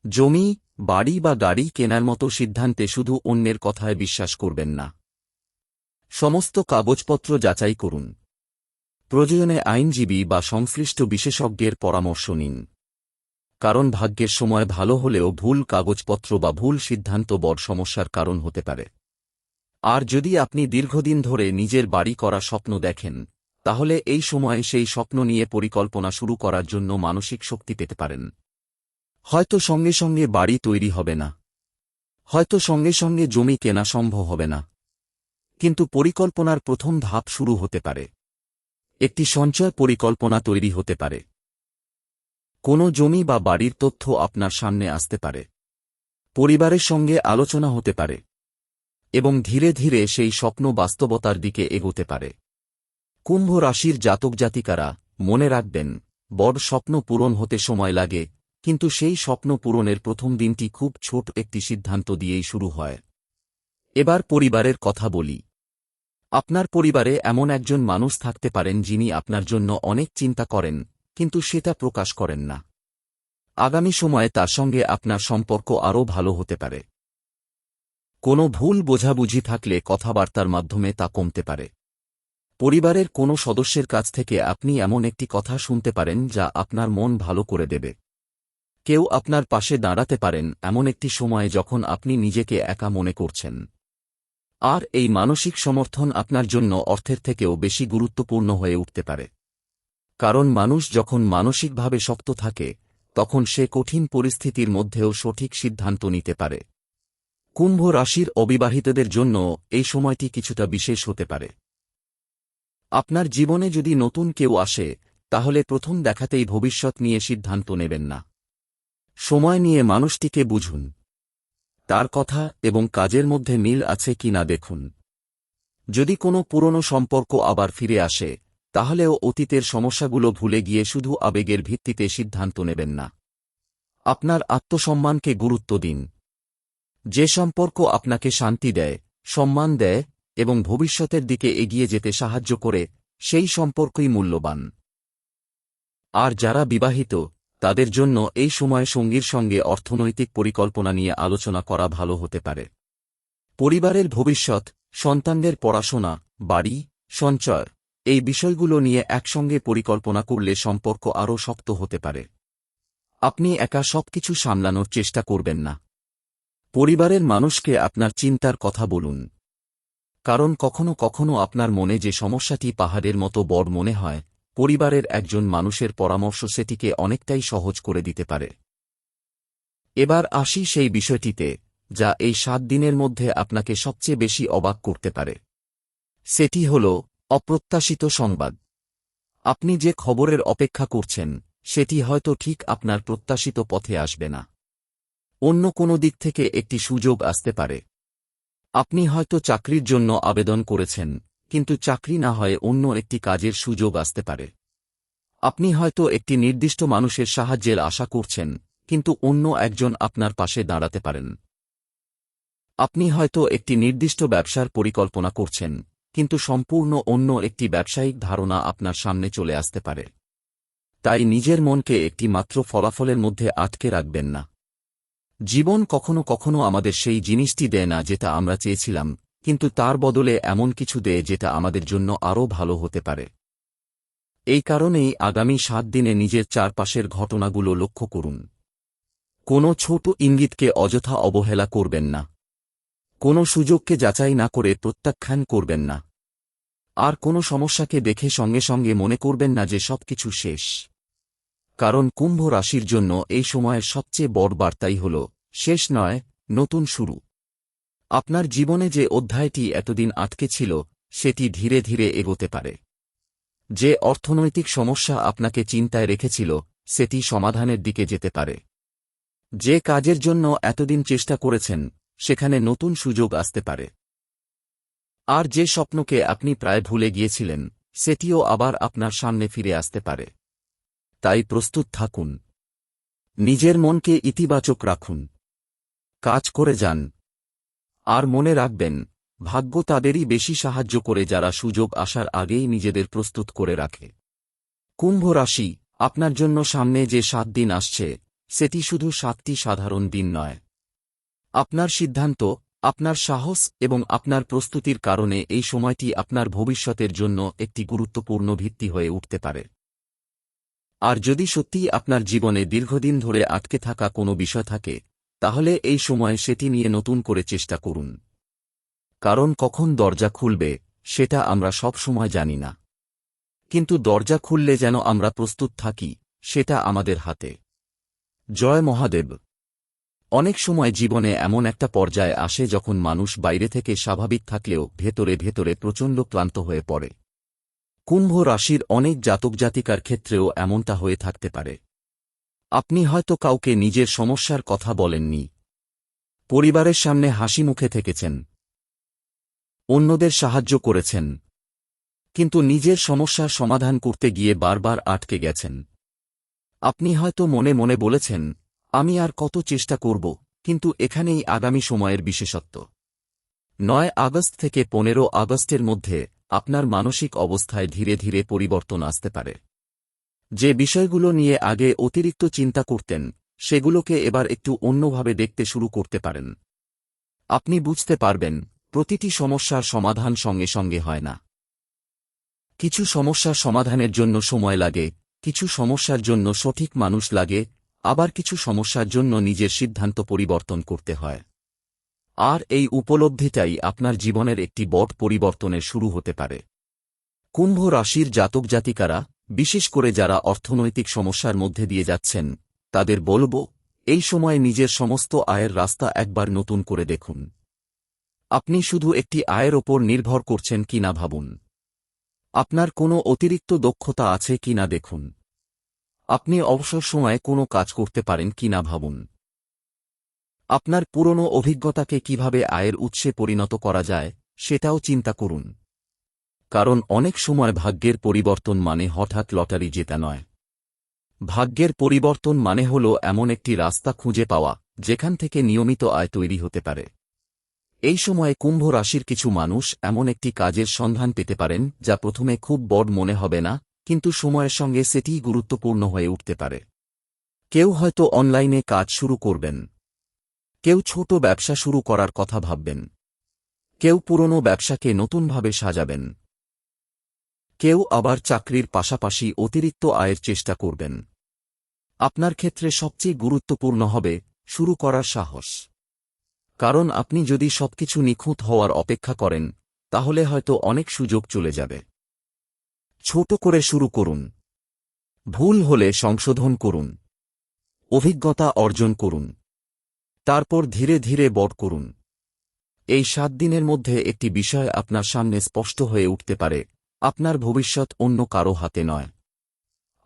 জমি, বাড়ি বা গাড়ি কেনার মতো সিদ্ধান্তে শুধু অন্যের কথায় বিশ্বাস করবেন না। সমস্ত কাগজপত্র যাচাই করুন। প্রয়োজনে আইনজীবী বা সংশ্লিষ্ট বিশেষজ্ঞের পরামর্শ নিন। কারণ ভাগ্যের সময় ভালো হলেও ভুল কাগজপত্র বা ভুল সিদ্ধান্ত বড় সমস্যার কারণ হতে পারে। আর যদি আপনি দীর্ঘদিন ধরে নিজের বাড়ি করা স্বপ্ন দেখেন তাহলে এই সময়ে সেই স্বপ্ন নিয়ে পরিকল্পনা শুরু করার জন্য মানসিক শক্তি পেতে পারেন। হয়তো সঙ্গে সঙ্গে বাড়ি তৈরি হবে না, হয়তো সঙ্গে সঙ্গে জমি কেনা সম্ভব হবে না, কিন্তু পরিকল্পনার প্রথম ধাপ শুরু হতে পারে। একটি সঞ্চয় পরিকল্পনা তৈরি হতে পারে। কোনো জমি বা বাড়ির তথ্য আপনার সামনে আসতে পারে। পরিবারের সঙ্গে আলোচনা হতে পারে এবং ধীরে ধীরে সেই স্বপ্ন বাস্তবতার দিকে এগোতে পারে। কুম্ভ রাশির জাতক জাতিকারা মনে রাখবেন, বড় স্বপ্ন পূরণ হতে সময় লাগে, কিন্তু সেই স্বপ্ন পূরণের প্রথম দিনটি খুব ছোট একটি সিদ্ধান্ত দিয়েই শুরু হয়। এবার পরিবারের কথা বলি। আপনার পরিবারে এমন একজন মানুষ থাকতে পারেন যিনি আপনার জন্য অনেক চিন্তা করেন, কিন্তু সেটা প্রকাশ করেন না। আগামী সময়ে তার সঙ্গে আপনার সম্পর্ক আরও ভালো হতে পারে। কোনো ভুল বোঝাবুঝি থাকলে কথাবার্তার মাধ্যমে তা কমতে পারে। পরিবারের কোনো সদস্যের কাছ থেকে আপনি এমন একটি কথা শুনতে পারেন যা আপনার মন ভালো করে দেবে। কেউ আপনার পাশে দাঁড়াতে পারেন এমন একটি সময়ে যখন আপনি নিজেকে একা মনে করছেন। আর এই মানসিক সমর্থন আপনার জন্য অর্থের থেকেও বেশি গুরুত্বপূর্ণ হয়ে উঠতে পারে। কারণ মানুষ যখন মানসিকভাবে শক্ত থাকে, তখন সে কঠিন পরিস্থিতির মধ্যেও সঠিক সিদ্ধান্ত নিতে পারে। কুম্ভ রাশির অবিবাহিতদের জন্য এই সময়টি কিছুটা বিশেষ হতে পারে। আপনার জীবনে যদি নতুন কেউ আসে, তাহলে প্রথম দেখাতেই ভবিষ্যৎ নিয়ে সিদ্ধান্ত নেবেন না। সময় নিয়ে মানুষটিকে বুঝুন। তার কথা এবং কাজের মধ্যে মিল আছে কিনা দেখুন। যদি কোনো পুরনো সম্পর্ক আবার ফিরে আসে, তাহলেও অতীতের সমস্যাগুলো ভুলে গিয়ে শুধু আবেগের ভিত্তিতে সিদ্ধান্ত নেবেন না। আপনার আত্মসম্মানকে গুরুত্ব দিন। যে সম্পর্ক আপনাকে শান্তি দেয়, সম্মান দেয় এবং ভবিষ্যতের দিকে এগিয়ে যেতে সাহায্য করে, সেই সম্পর্কই মূল্যবান। আর যারা বিবাহিত, তাদের জন্য এই সময়ে সঙ্গীর সঙ্গে অর্থনৈতিক পরিকল্পনা নিয়ে আলোচনা করা ভালো হতে পারে। পরিবারের ভবিষ্যৎ, সন্তানদের পড়াশোনা, বাড়ি, সঞ্চয়, এই বিষয়গুলো নিয়ে একসঙ্গে পরিকল্পনা করলে সম্পর্ক আরও শক্ত হতে পারে। আপনি একা সবকিছু সামলানোর চেষ্টা করবেন না। পরিবারের মানুষকে আপনার চিন্তার কথা বলুন। কারণ কখনো কখনো আপনার মনে যে সমস্যাটি পাহাড়ের মতো বড় মনে হয়, পরিবারের একজন মানুষের পরামর্শ সেটিকে অনেকটাই সহজ করে দিতে পারে। এবার আসি সেই বিষয়টিতে, যা এই 7 দিনের মধ্যে আপনাকে সবচেয়ে বেশি অবাক করতে পারে। সেটি হল অপ্রত্যাশিত সংবাদ। আপনি যে খবরের অপেক্ষা করছেন, সেটি হয়তো ঠিক আপনার প্রত্যাশিত পথে আসবে না। অন্য কোনো দিক থেকে একটি সুযোগ আসতে পারে। আপনি হয়তো চাকরির জন্য আবেদন করেছেন, কিন্তু চাকরি না হয়ে অন্য একটি কাজের সুযোগ আসতে পারে। আপনি হয়তো একটি নির্দিষ্ট মানুষের সাহায্যের আশা করছেন, কিন্তু অন্য একজন আপনার পাশে দাঁড়াতে পারেন। আপনি হয়তো একটি নির্দিষ্ট ব্যবসার পরিকল্পনা করছেন, কিন্তু সম্পূর্ণ অন্য একটি ব্যবসায়িক ধারণা আপনার সামনে চলে আসতে পারে। তাই নিজের মনকে একটি মাত্র ফলাফলের মধ্যে আটকে রাখবেন না। জীবন কখনো কখনো আমাদের সেই জিনিসটি দেয় না যেটা আমরা চেয়েছিলাম, কিন্তু তার বদলে এমন কিছু দেয় যেটা আমাদের জন্য আরও ভালো হতে পারে। এই কারণেই আগামী 7 দিনে নিজের চারপাশের ঘটনাগুলো লক্ষ্য করুন। কোনো ছোট ইঙ্গিতকে অযথা অবহেলা করবেন না। কোনো সুযোগকে যাচাই না করে প্রত্যাখ্যান করবেন না। আর কোনো সমস্যাকে দেখে সঙ্গে সঙ্গে মনে করবেন না যে সবকিছু শেষ। কারণ কুম্ভ রাশির জন্য এই সময়ের সবচেয়ে বড় বার্তাই হল, শেষ নয়, নতুন শুরু। আপনার জীবনে যে অধ্যায়টি এতদিন আটকে ছিল, সেটি ধীরে ধীরে এগোতে পারে। যে অর্থনৈতিক সমস্যা আপনাকে চিন্তায় রেখেছিল, সেটি সমাধানের দিকে যেতে পারে। যে কাজের জন্য এতদিন চেষ্টা করেছেন, সেখানে নতুন সুযোগ আসতে পারে। আর যে স্বপ্নকে আপনি প্রায় ভুলে গিয়েছিলেন, সেটিও আবার আপনার সামনে ফিরে আসতে পারে। তাই প্রস্তুত থাকুন। নিজের মনকে ইতিবাচক রাখুন। কাজ করে যান। আর মনে রাখবেন, ভাগ্য তাদেরই বেশি সাহায্য করে যারা সুযোগ আসার আগেই নিজেদের প্রস্তুত করে রাখে। কুম্ভ রাশি, আপনার জন্য সামনে যে 7 দিন আসছে, সেটি শুধু 7টি সাধারণ দিন নয়। আপনার সিদ্ধান্ত, আপনার সাহস এবং আপনার প্রস্তুতির কারণে এই সময়টি আপনার ভবিষ্যতের জন্য একটি গুরুত্বপূর্ণ ভিত্তি হয়ে উঠতে পারে। আর যদি সত্যিই আপনার জীবনে দীর্ঘদিন ধরে আটকে থাকা কোনো বিষয় থাকে, তাহলে এই সময়ে সেটি নিয়ে নতুন করে চেষ্টা করুন। কারণ কখন দরজা খুলবে, সেটা আমরা সব সময় জানি না। কিন্তু দরজা খুললে যেন আমরা প্রস্তুত থাকি, সেটা আমাদের হাতে। জয় মহাদেব। অনেক সময় জীবনে এমন একটা পর্যায়ে আসে যখন মানুষ বাইরে থেকে স্বাভাবিক থাকলেও ভেতরে ভেতরে প্রচণ্ড ক্লান্ত হয়ে পড়ে। কুম্ভ রাশির অনেক জাতক জাতিকার ক্ষেত্রেও এমনটা হয়ে থাকতে পারে। আপনি হয়তো কাউকে নিজের সমস্যার কথা বলেননি। পরিবারের সামনে হাসি মুখে থেকেছেন। অন্যদের সাহায্য করেছেন। কিন্তু নিজের সমস্যার সমাধান করতে গিয়ে বারবার আটকে গেছেন। আপনি হয়তো মনে মনে বলেছেন, আমি আর কত চেষ্টা করব, কিন্তু এখানেই আগামী সময়ের বিশেষত্ব। 9 আগস্ট থেকে 15 আগস্টের মধ্যে আপনার মানসিক অবস্থায় ধীরে ধীরে পরিবর্তন আসতে পারে। যে বিষয়গুলো নিয়ে আগে অতিরিক্ত চিন্তা করতেন, সেগুলোকে এবার একটু অন্যভাবে দেখতে শুরু করতে পারেন। আপনি বুঝতে পারবেন, প্রতিটি সমস্যার সমাধান সঙ্গে সঙ্গে হয় না। কিছু সমস্যার সমাধানের জন্য সময় লাগে, কিছু সমস্যার জন্য সঠিক মানুষ লাগে, আবার কিছু সমস্যার জন্য নিজের সিদ্ধান্ত পরিবর্তন করতে হয়। আর এই উপলব্ধিটাই আপনার জীবনের একটি বড় পরিবর্তনের শুরু হতে পারে। কুম্ভ রাশির জাতক জাতিকারা, বিশেষ করে যারা অর্থনৈতিক সমস্যার মধ্যে দিয়ে যাচ্ছেন, তাদের বলব, এই সময়ে নিজের সমস্ত আয়ের রাস্তা একবার নতুন করে দেখুন। আপনি শুধু একটি আয়ের ওপর নির্ভর করছেন কিনা ভাবুন। আপনার কোনো অতিরিক্ত দক্ষতা আছে কিনা দেখুন। আপনি অবসর সময়ে কোনো কাজ করতে পারেন কিনা ভাবুন। আপনার পুরনো অভিজ্ঞতাকে কিভাবে আয়ের উৎসে পরিণত করা যায়, সেটাও চিন্তা করুন। কারণ অনেক সময় ভাগ্যের পরিবর্তন মানে হঠাৎ লটারি জেতা নয়। ভাগ্যের পরিবর্তন মানে হল এমন একটি রাস্তা খুঁজে পাওয়া, যেখান থেকে নিয়মিত আয় তৈরি হতে পারে। এই সময়ে কুম্ভ রাশির কিছু মানুষ এমন একটি কাজের সন্ধান পেতে পারেন যা প্রথমে খুব বড় মনে হবে না, কিন্তু সময়ের সঙ্গে সেটিই গুরুত্বপূর্ণ হয়ে উঠতে পারে। কেউ হয়তো অনলাইনে কাজ শুরু করবেন, কেউ ছোট ব্যবসা শুরু করার কথা ভাববেন, কেউ পুরনো ব্যবসাকে নতুনভাবে সাজাবেন, কেউ আবার চাকরির পাশাপাশি অতিরিক্ত আয়ের চেষ্টা করবেন। আপনার ক্ষেত্রে সবচেয়ে গুরুত্বপূর্ণ হবে শুরু করার সাহস। কারণ আপনি যদি সবকিছু নিখুঁত হওয়ার অপেক্ষা করেন, তাহলে হয়তো অনেক সুযোগ চলে যাবে। ছোট করে শুরু করুন। ভুল হলে সংশোধন করুন। অভিজ্ঞতা অর্জন করুন। তারপর ধীরে ধীরে বড় করুন। এই 7 দিনের মধ্যে একটি বিষয় আপনার সামনে স্পষ্ট হয়ে উঠতে পারে, আপনার ভবিষ্যৎ অন্য কারো হাতে নয়।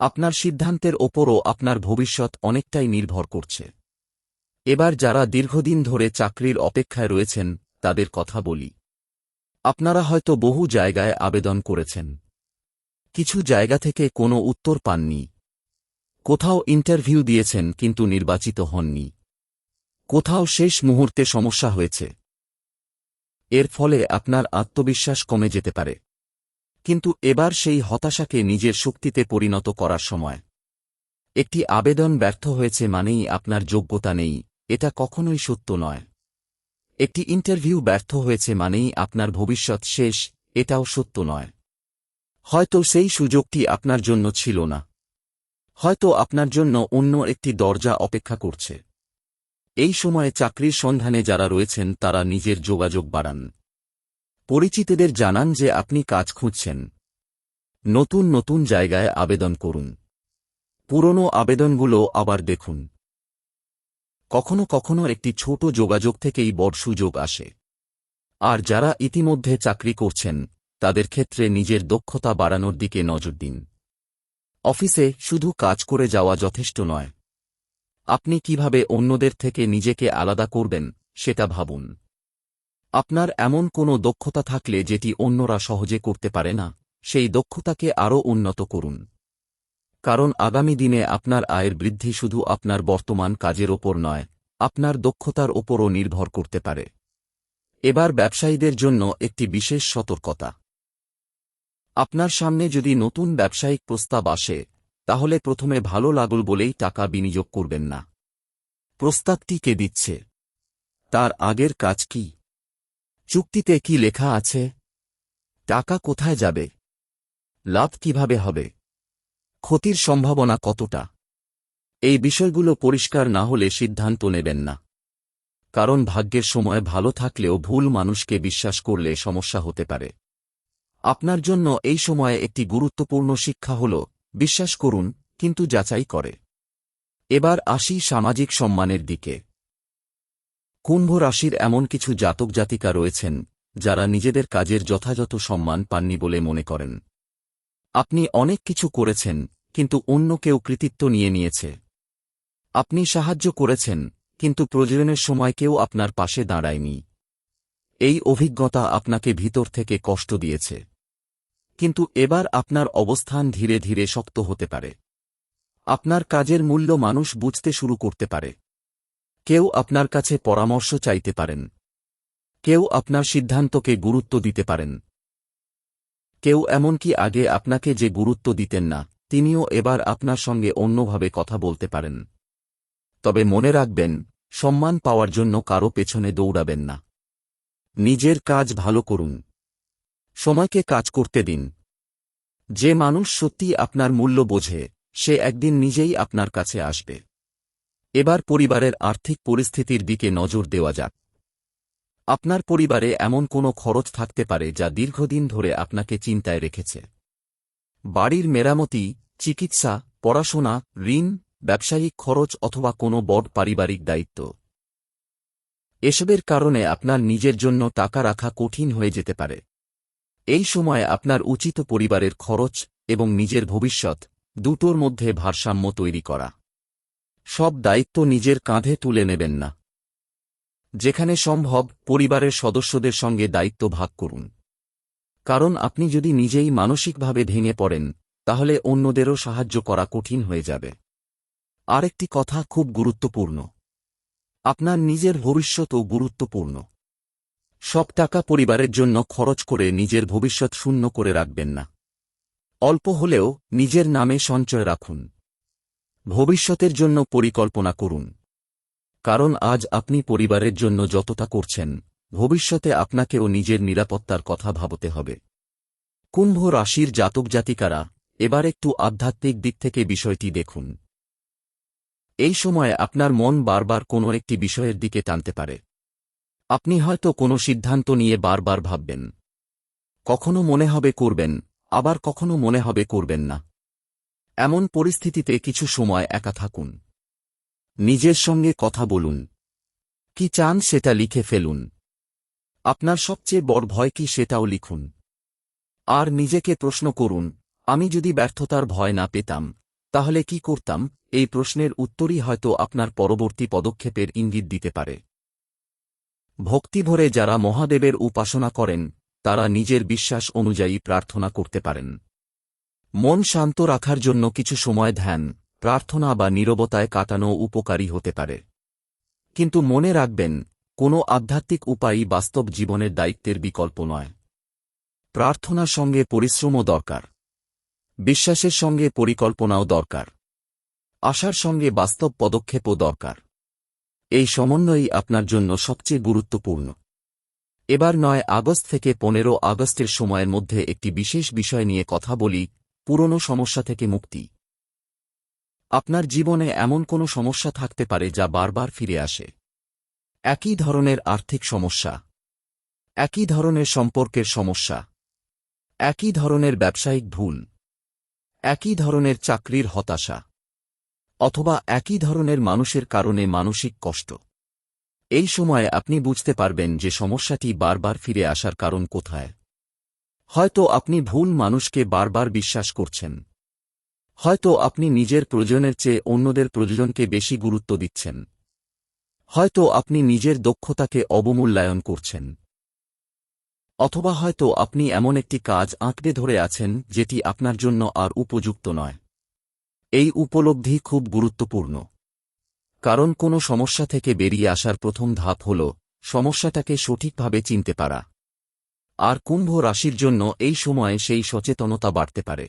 আপনার সিদ্ধান্তের ওপরও আপনার ভবিষ্যৎ অনেকটাই নির্ভর করছে। এবার যারা দীর্ঘদিন ধরে চাকরির অপেক্ষায় রয়েছেন, তাদের কথা বলি। আপনারা হয়তো বহু জায়গায় আবেদন করেছেন। কিছু জায়গা থেকে কোনো উত্তর পাননি। কোথাও ইন্টারভিউ দিয়েছেন কিন্তু নির্বাচিত হননি। কোথাও শেষ মুহূর্তে সমস্যা হয়েছে। এর ফলে আপনার আত্মবিশ্বাস কমে যেতে পারে। কিন্তু এবার সেই হতাশাকে নিজের শক্তিতে পরিণত করার সময়। একটি আবেদন ব্যর্থ হয়েছে মানেই আপনার যোগ্যতা নেই, এটা কখনোই সত্য নয়। একটি ইন্টারভিউ ব্যর্থ হয়েছে মানেই আপনার ভবিষ্যৎ শেষ, এটাও সত্য নয়। হয়তো সেই সুযোগটি আপনার জন্য ছিল না। হয়তো আপনার জন্য অন্য একটি দরজা অপেক্ষা করছে। এই সময়ে চাকরির সন্ধানে যারা রয়েছেন তারা নিজের যোগাযোগ বাড়ান। পরিচিতদের জানান যে আপনি কাজ খুঁজছেন। নতুন নতুন জায়গায় আবেদন করুন। পুরনো আবেদনগুলো আবার দেখুন। কখনো কখনো একটি ছোট যোগাযোগ থেকেই বড় সুযোগ আসে। আর যারা ইতিমধ্যে চাকরি করছেন, তাদের ক্ষেত্রে নিজের দক্ষতা বাড়ানোর দিকে নজর দিন। অফিসে শুধু কাজ করে যাওয়া যথেষ্ট নয়। আপনি কিভাবে অন্যদের থেকে নিজেকে আলাদা করবেন, সেটা ভাবুন। আপনার এমন কোনো দক্ষতা থাকলে যেটি অন্যরা সহজে করতে পারে না, সেই দক্ষতাকে আরও উন্নত করুন। কারণ আগামী দিনে আপনার আয়ের বৃদ্ধি শুধু আপনার বর্তমান কাজের ওপর নয়, আপনার দক্ষতার ওপরও নির্ভর করতে পারে। এবার ব্যবসায়ীদের জন্য একটি বিশেষ সতর্কতা। আপনার সামনে যদি নতুন ব্যবসায়িক প্রস্তাব আসে, তাহলে প্রথমে ভালো লাগল বলেই টাকা বিনিয়োগ করবেন না। প্রস্তাবটি কে দিচ্ছে? তার আগের কাজ কি? চুক্তিতে কি লেখা আছে? টাকা কোথায় যাবে? লাভ কিভাবে হবে? ক্ষতির সম্ভাবনা কতটা? এই বিষয়গুলো পরিষ্কার না হলে সিদ্ধান্ত নেবেন না। কারণ ভাগ্যের সময় ভালো থাকলেও ভুল মানুষকে বিশ্বাস করলে সমস্যা হতে পারে। আপনার জন্য এই সময়ে একটি গুরুত্বপূর্ণ শিক্ষা হল, বিশ্বাস করুন, কিন্তু যাচাই করে। এবার আসি সামাজিক সম্মানের দিকে। কুম্ভ রাশির এমন কিছু জাতক জাতিকা রয়েছেন, যারা নিজেদের কাজের যথাযথ সম্মান পাননি বলে মনে করেন। আপনি অনেক কিছু করেছেন, কিন্তু অন্য কেউ কৃতিত্ব নিয়ে নিয়েছে। আপনি সাহায্য করেছেন, কিন্তু প্রয়োজনের সময় কেউ আপনার পাশে দাঁড়ায়নি। এই অভিজ্ঞতা আপনাকে ভিতর থেকে কষ্ট দিয়েছে। কিন্তু এবার আপনার অবস্থান ধীরে ধীরে শক্ত হতে পারে। আপনার কাজের মূল্য মানুষ বুঝতে শুরু করতে পারে। কেউ আপনার কাছে পরামর্শ চাইতে পারেন। কেউ আপনার সিদ্ধান্তকে গুরুত্ব দিতে পারেন। কেউ এমনকি আগে আপনাকে যে গুরুত্ব দিতেন না, তিনিও এবার আপনার সঙ্গে অন্যভাবে কথা বলতে পারেন। তবে মনে রাখবেন, সম্মান পাওয়ার জন্য কারো পেছনে দৌড়াবেন না। নিজের কাজ ভালো করুন। সময়কে কাজ করতে দিন। যে মানুষ সত্যি আপনার মূল্য বোঝে, সে একদিন নিজেই আপনার কাছে আসবে। এবার পরিবারের আর্থিক পরিস্থিতির দিকে নজর দেওয়া যাক। আপনার পরিবারে এমন কোনো খরচ থাকতে পারে যা দীর্ঘদিন ধরে আপনাকে চিন্তায় রেখেছে। বাড়ির মেরামতি, চিকিৎসা, পড়াশোনা, ঋণ, ব্যবসায়িক খরচ অথবা কোনো বড় পারিবারিক দায়িত্ব। এসবের কারণে আপনার নিজের জন্য টাকা রাখা কঠিন হয়ে যেতে পারে। এই সময়ে আপনার উচিত পরিবারের খরচ এবং নিজের ভবিষ্যৎ দুটোর মধ্যে ভারসাম্য তৈরি করা। সব দায়িত্ব নিজের কাঁধে তুলে নেবেন না। যেখানে সম্ভব পরিবারের সদস্যদের সঙ্গে দায়িত্ব ভাগ করুন। কারণ আপনি যদি নিজেই মানসিকভাবে ভেঙে পড়েন, তাহলে অন্যদেরও সাহায্য করা কঠিন হয়ে যাবে। আরেকটি কথা খুব গুরুত্বপূর্ণ, আপনার নিজের ভবিষ্যৎও গুরুত্বপূর্ণ। সব টাকা পরিবারের জন্য খরচ করে নিজের ভবিষ্যৎ শূন্য করে রাখবেন না। অল্প হলেও নিজের নামে সঞ্চয় রাখুন। ভবিষ্যতের জন্য পরিকল্পনা করুন। কারণ আজ আপনি পরিবারের জন্য যতটা করছেন, ভবিষ্যতে আপনাকেও নিজের নিরাপত্তার কথা ভাবতে হবে। কুম্ভ রাশির জাতক জাতিকারা, এবার একটু আধ্যাত্মিক দিক থেকে বিষয়টি দেখুন। এই সময়ে আপনার মন বারবার কোনো একটি বিষয়ের দিকে টানতে পারে। আপনি হয়তো কোনো সিদ্ধান্ত নিয়ে বারবার ভাববেন। কখনো মনে হবে করবেন, আবার কখনো মনে হবে করবেন না। এমন পরিস্থিতিতে কিছু সময় একা থাকুন। নিজের সঙ্গে কথা বলুন। কি চান সেটা লিখে ফেলুন। আপনার সবচেয়ে বড় ভয় কি সেটাও লিখুন। আর নিজেকে প্রশ্ন করুন, আমি যদি ব্যর্থতার ভয় না পেতাম, তাহলে কি করতাম? এই প্রশ্নের উত্তরই হয়তো আপনার পরবর্তী পদক্ষেপের ইঙ্গিত দিতে পারে। ভক্তিভরে যারা মহাদেবের উপাসনা করেন, তারা নিজের বিশ্বাস অনুযায়ী প্রার্থনা করতে পারেন। মন শান্ত রাখার জন্য কিছু সময় ধ্যান, প্রার্থনা বা নীরবতায় কাটানো উপকারী হতে পারে। কিন্তু মনে রাখবেন, কোনো আধ্যাত্মিক উপায়ই বাস্তব জীবনের দায়িত্বের বিকল্প নয়। প্রার্থনার সঙ্গে পরিশ্রমও দরকার। বিশ্বাসের সঙ্গে পরিকল্পনাও দরকার। আশার সঙ্গে বাস্তব পদক্ষেপও দরকার। এই সমন্বয়ই আপনার জন্য সবচেয়ে গুরুত্বপূর্ণ। এবার ৯ আগস্ট থেকে ১৫ আগস্টের সময়ের মধ্যে একটি বিশেষ বিষয় নিয়ে কথা বলি, পুরনো সমস্যা থেকে মুক্তি। আপনার জীবনে এমন কোনো সমস্যা থাকতে পারে যা বারবার ফিরে আসে। একই ধরনের আর্থিক সমস্যা, একই ধরনের সম্পর্কের সমস্যা, একই ধরনের ব্যবসায়িক ভুল, একই ধরনের চাকরির হতাশা, অথবা একই ধরনের মানুষের কারণে মানসিক কষ্ট। এই সময়ে আপনি বুঝতে পারবেন যে সমস্যাটি বারবার ফিরে আসার কারণ কোথায়। হয়তো আপনি ভুল মানুষকে বারবার বিশ্বাস করছেন। হয়তো আপনি নিজের প্রয়োজনের চেয়ে অন্যদের প্রয়োজনকে বেশি গুরুত্ব দিচ্ছেন। হয়তো আপনি নিজের দক্ষতাকে অবমূল্যায়ন করছেন। অথবা হয়তো আপনি এমন একটি কাজ আঁকড়ে ধরে আছেন যেটি আপনার জন্য আর উপযুক্ত নয়। এই উপলব্ধি খুব গুরুত্বপূর্ণ। কারণ কোনো সমস্যা থেকে বেরিয়ে আসার প্রথম ধাপ হল সমস্যাটাকে সঠিকভাবে চিনতে পারা। আর কুম্ভ রাশির জন্য এই সময়ে সেই সচেতনতা বাড়তে পারে।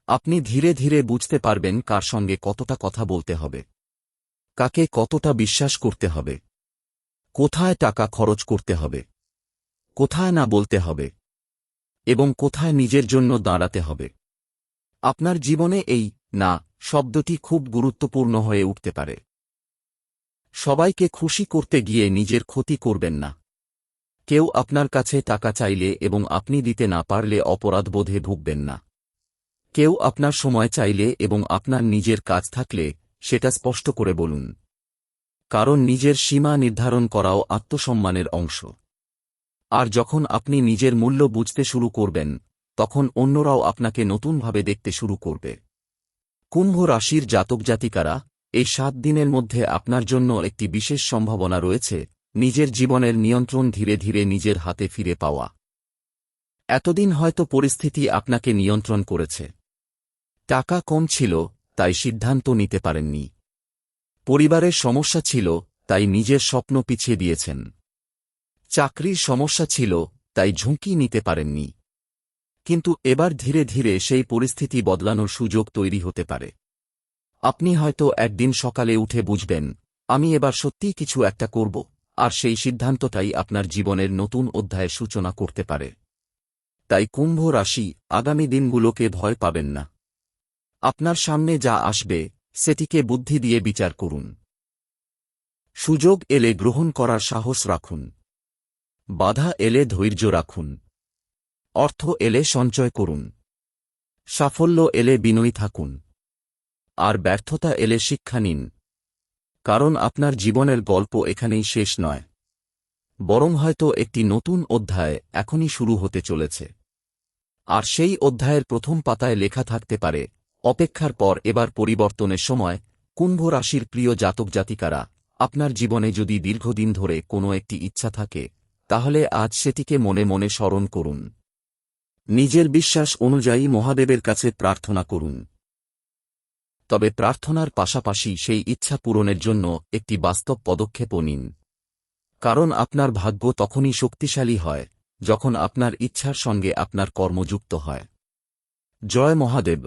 আপনি ধীরে ধীরে বুঝতে পারবেন কার সঙ্গে কতটা কথা বলতে হবে, কাকে কতটা বিশ্বাস করতে হবে, কোথায় টাকা খরচ করতে হবে, কোথায় না বলতে হবে, এবং কোথায় নিজের জন্য দাঁড়াতে হবে। আপনার জীবনে এই না শব্দটি খুব গুরুত্বপূর্ণ হয়ে উঠতে পারে। সবাইকে খুশি করতে গিয়ে নিজের ক্ষতি করবেন না। কেউ আপনার কাছে টাকা চাইলে এবং আপনি দিতে না পারলে অপরাধবোধে ভুগবেন না। কেউ আপনার সময় চাইলে এবং আপনার নিজের কাজ থাকলে সেটা স্পষ্ট করে বলুন। কারণ নিজের সীমা নির্ধারণ করাও আত্মসম্মানের অংশ। আর যখন আপনি নিজের মূল্য বুঝতে শুরু করবেন, তখন অন্যরাও আপনাকে নতুনভাবে দেখতে শুরু করবে। কুম্ভ রাশির জাতক জাতিকারা, এই ৭ দিনের মধ্যে আপনার জন্য একটি বিশেষ সম্ভাবনা রয়েছে, নিজের জীবনের নিয়ন্ত্রণ ধীরে ধীরে নিজের হাতে ফিরে পাওয়া। এতদিন হয়তো পরিস্থিতি আপনাকে নিয়ন্ত্রণ করেছে। টাকা কম ছিল, তাই সিদ্ধান্ত নিতে পারেননি। পরিবারের সমস্যা ছিল, তাই নিজের স্বপ্ন পিছিয়ে দিয়েছেন। চাকরির সমস্যা ছিল, তাই ঝুঁকি নিতে পারেননি। কিন্তু এবার ধীরে ধীরে সেই পরিস্থিতি বদলানোর সুযোগ তৈরি হতে পারে। আপনি হয়তো একদিন সকালে উঠে বুঝবেন, আমি এবার সত্যিই কিছু একটা করব, আর সেই সিদ্ধান্তটাই আপনার জীবনের নতুন অধ্যায়ের সূচনা করতে পারে। তাই কুম্ভ রাশি, আগামী দিনগুলোকে ভয় পাবেন না। আপনার সামনে যা আসবে সেটিকে বুদ্ধি দিয়ে বিচার করুন। সুযোগ এলে গ্রহণ করার সাহস রাখুন। বাধা এলে ধৈর্য রাখুন। অর্থ এলে সঞ্চয় করুন। সাফল্য এলে বিনয়ী থাকুন। আর ব্যর্থতা এলে শিক্ষা নিন। কারণ আপনার জীবনের গল্প এখানেই শেষ নয়, বরং হয়তো একটি নতুন অধ্যায় এখনই শুরু হতে চলেছে। আর সেই অধ্যায়ের প্রথম পাতায় লেখা থাকতে পারে, অপেক্ষার পর এবার পরিবর্তনের সময়। কুম্ভ রাশির প্রিয় জাতক জাতিকারা, আপনার জীবনে যদি দীর্ঘদিন ধরে কোনো একটি ইচ্ছা থাকে, তাহলে আজ সেটিকে মনে মনে স্মরণ করুন। নিজের বিশ্বাস অনুযায়ী মহাদেবের কাছে প্রার্থনা করুন। তবে প্রার্থনার পাশাপাশি সেই ইচ্ছা পূরণের জন্য একটি বাস্তব পদক্ষেপও নিন। কারণ আপনার ভাগ্য তখনই শক্তিশালী হয়, যখন আপনার ইচ্ছার সঙ্গে আপনার কর্ম যুক্ত হয়। জয় মহাদেব।